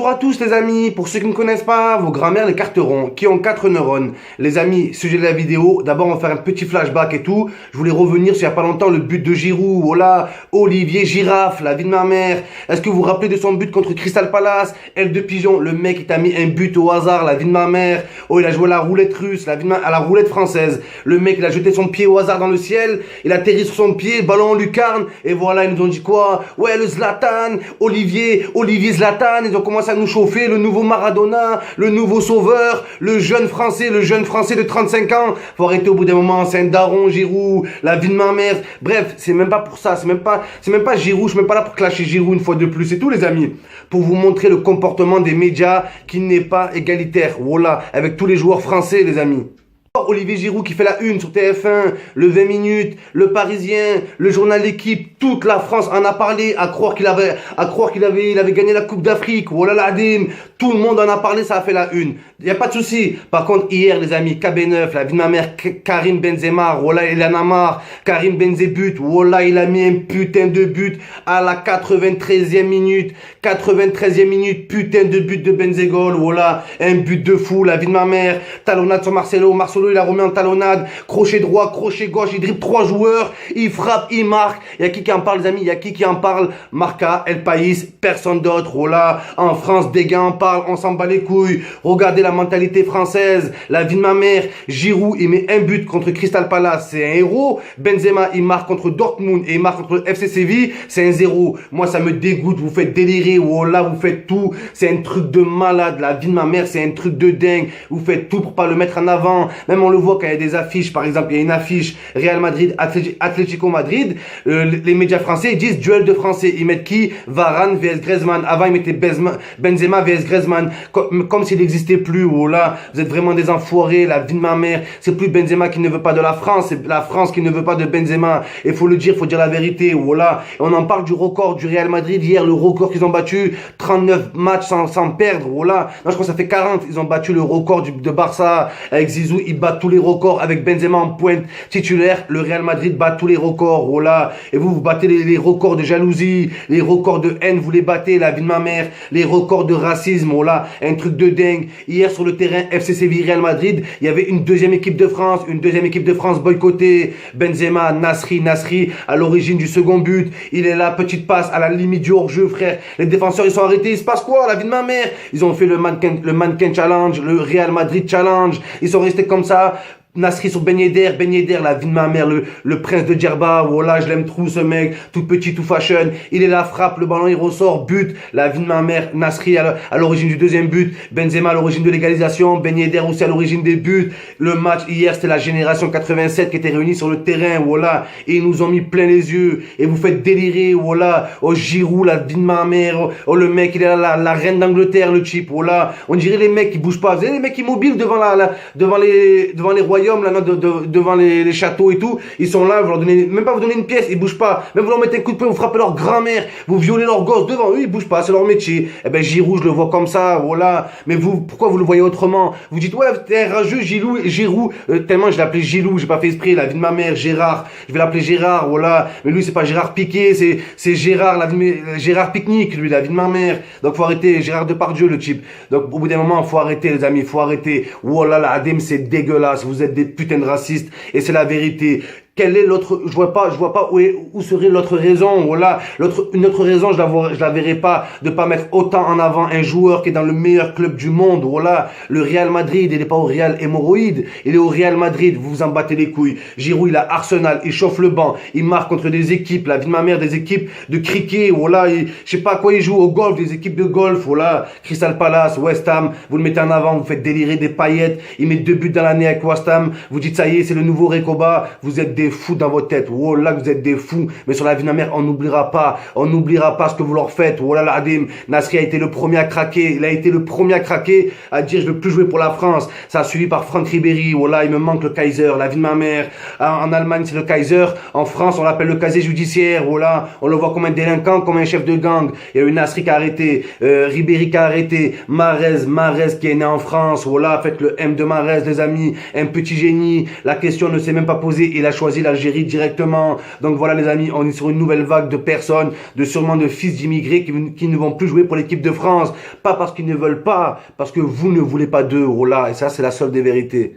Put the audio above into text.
Bonjour à tous les amis, pour ceux qui ne connaissent pas, vos grands-mères les carterons, qui ont 4 neurones. Les amis, sujet de la vidéo, d'abord on va faire un petit flashback et tout. Je voulais revenir sur il n'y a pas longtemps le but de Giroud, voilà, Olivier Girafe, la vie de ma mère. Est-ce que vous vous rappelez de son but contre Crystal Palace? Aile de pigeon, le mec il t'a mis un but au hasard, la vie de ma mère. Oh il a joué à la roulette russe, à la roulette française. Le mec il a jeté son pied au hasard dans le ciel, il atterrit sur son pied, ballon en lucarne, et voilà ils nous ont dit quoi? Ouais le Zlatan, Olivier Zlatan, ils ont commencé à nous chauffer, le nouveau Maradona, le nouveau sauveur, le jeune français de 35 ans. Faut arrêter au bout d'un moment, c'est un daron, Giroud, la vie de ma mère. Bref, c'est même pas pour ça, c'est même pas Giroud, je suis même pas là pour clasher Giroud une fois de plus, c'est tout les amis. Pour vous montrer le comportement des médias qui n'est pas égalitaire, voilà, avec tous les joueurs français les amis. Olivier Giroud qui fait la une sur TF1, le 20 minutes, le Parisien, le journal L'équipe, toute la France en a parlé, à croire qu'il avait gagné la Coupe d'Afrique, voilà l'Adim, tout le monde en a parlé, ça a fait la une. Il n'y a pas de souci. Par contre, hier, les amis, KB9, la vie de ma mère, Karim Benzema, voilà, il en a marre, Karim Benzema but, voilà, il a mis un putain de but à la 93e minute, putain de but de Benzema, voilà, un but de fou, la vie de ma mère, talonnade sur Marcelo, il a remis en talonnade, crochet droit, crochet gauche, il dribble 3 joueurs, il frappe, il marque. Il y a qui en parle les amis? Il y a qui en parle? Marca, El País, personne d'autre. Voilà, en France, des gars en parlent, on s'en bat les couilles. Regardez la mentalité française, la vie de ma mère. Giroud, il met un but contre Crystal Palace, c'est un héros. Benzema, il marque contre Dortmund et il marque contre FC Séville, c'est un 0. Moi, ça me dégoûte, vous faites délirer, voilà, vous faites tout. C'est un truc de malade, la vie de ma mère, c'est un truc de dingue. Vous faites tout pour pas le mettre en avant. Même on le voit quand il y a des affiches, par exemple, il y a une affiche Real Madrid, Atlético Madrid, les médias français ils disent duel de français. Ils mettent qui? Varane vs Griezmann. Avant ils mettaient Benzema vs Griezmann, comme s'il n'existait plus. Oh là, vous êtes vraiment des enfoirés, la vie de ma mère. C'est plus Benzema qui ne veut pas de la France, c'est la France qui ne veut pas de Benzema. Et faut le dire, faut dire la vérité. Oh là, et on en parle du record du Real Madrid hier, le record qu'ils ont battu, 39 matchs sans perdre. Oh là, non je crois que ça fait 40. Ils ont battu le record de Barça avec Zizou. Ils battent tous les records avec Benzema en pointe titulaire. Le Real Madrid bat tous les records. Oh là, et vous battez les records de jalousie, les records de haine, vous les battez, la vie de ma mère, les records de racisme. Oh là, un truc de dingue. Hier sur le terrain FC Séville Real Madrid, il y avait une deuxième équipe de France boycottée. Benzema, Nasri à l'origine du second but. Il est là, petite passe à la limite du hors-jeu, frère. Les défenseurs ils sont arrêtés. Il se passe quoi, la vie de ma mère? Ils ont fait le mannequin challenge, le Real Madrid challenge. Ils sont restés comme ça. Nasri sur Ben Yedder, la vie de ma mère, le prince de Djerba, voilà, je l'aime trop ce mec, tout petit, tout fashion, il est là, frappe, le ballon il ressort, but, la vie de ma mère, Nasri à l'origine du deuxième but, Benzema à l'origine de l'égalisation, Ben Yedder aussi à l'origine des buts. Le match hier c'était la génération 87 qui était réunie sur le terrain, voilà, et ils nous ont mis plein les yeux, et vous faites délirer, voilà, oh Giroud, la vie de ma mère, oh le mec il est là, la reine d'Angleterre, le type, voilà, on dirait les mecs qui bougent pas, vous savez les mecs immobiles devant les royaumes, là, devant les châteaux et tout, ils sont là, vous leur donnez, même pas vous donner une pièce, ils bougent pas, même vous leur mettez un coup de poing, vous frappez leur grand-mère, vous violez leur gosse devant eux, ils bougent pas, c'est leur métier. Eh ben Giroud, je le vois comme ça, voilà, mais vous, pourquoi vous le voyez autrement? Vous dites, ouais, t'es un rageux, Giroud, tellement je l'appelais Gilou, j'ai pas fait esprit, la vie de ma mère, Gérard, je vais l'appeler Gérard, voilà, mais lui c'est pas Gérard Piqué, c'est Gérard, Gérard Pique-Nique, lui, la vie de ma mère, donc faut arrêter, Gérard Depardieu, le type, donc au bout d'un moment, faut arrêter les amis, faut arrêter, voilà, la Adem, c'est dégueulasse, vous êtes des putains de racistes, et c'est la vérité. Quelle est l'autre? Je vois pas où serait l'autre raison. Voilà, une autre raison, je la verrai pas de pas mettre autant en avant un joueur qui est dans le meilleur club du monde. Voilà, le Real Madrid, il est pas au Real hémorroïde, il est au Real Madrid. Vous vous en battez les couilles. Giroud, il a Arsenal, il chauffe le banc, il marque contre des équipes, la vie de ma mère, des équipes de cricket. Voilà, je sais pas à quoi il joue, au golf, des équipes de golf. Voilà, Crystal Palace, West Ham, vous le mettez en avant, vous faites délirer des paillettes. Il met 2 buts dans l'année avec West Ham. Vous dites ça y est, c'est le nouveau Recoba. Vous êtes des fous dans votre tête. Oh là, vous êtes des fous. Mais sur la vie de ma mère, on n'oubliera pas ce que vous leur faites. Oh là là, Adim, Nasri a été le premier à craquer. Il a été le premier à craquer, à dire je veux plus jouer pour la France. Ça a suivi par Franck Ribéry. Oh là, il me manque le Kaiser, la vie de ma mère. En Allemagne, c'est le Kaiser. En France, on l'appelle le casier judiciaire. Oh là, on le voit comme un délinquant, comme un chef de gang. Il y a eu Nasri qui a arrêté, Ribéry qui a arrêté, Marez qui est né en France. Oh là, faites le M de Marez, les amis. Un petit génie. La question ne s'est même pas posée. Il a choisi choisi l'Algérie directement. Donc voilà les amis, on est sur une nouvelle vague de personnes, sûrement de fils d'immigrés qui ne vont plus jouer pour l'équipe de France. Pas parce qu'ils ne veulent pas, parce que vous ne voulez pas d'eux. Oh là, et ça c'est la seule des vérités.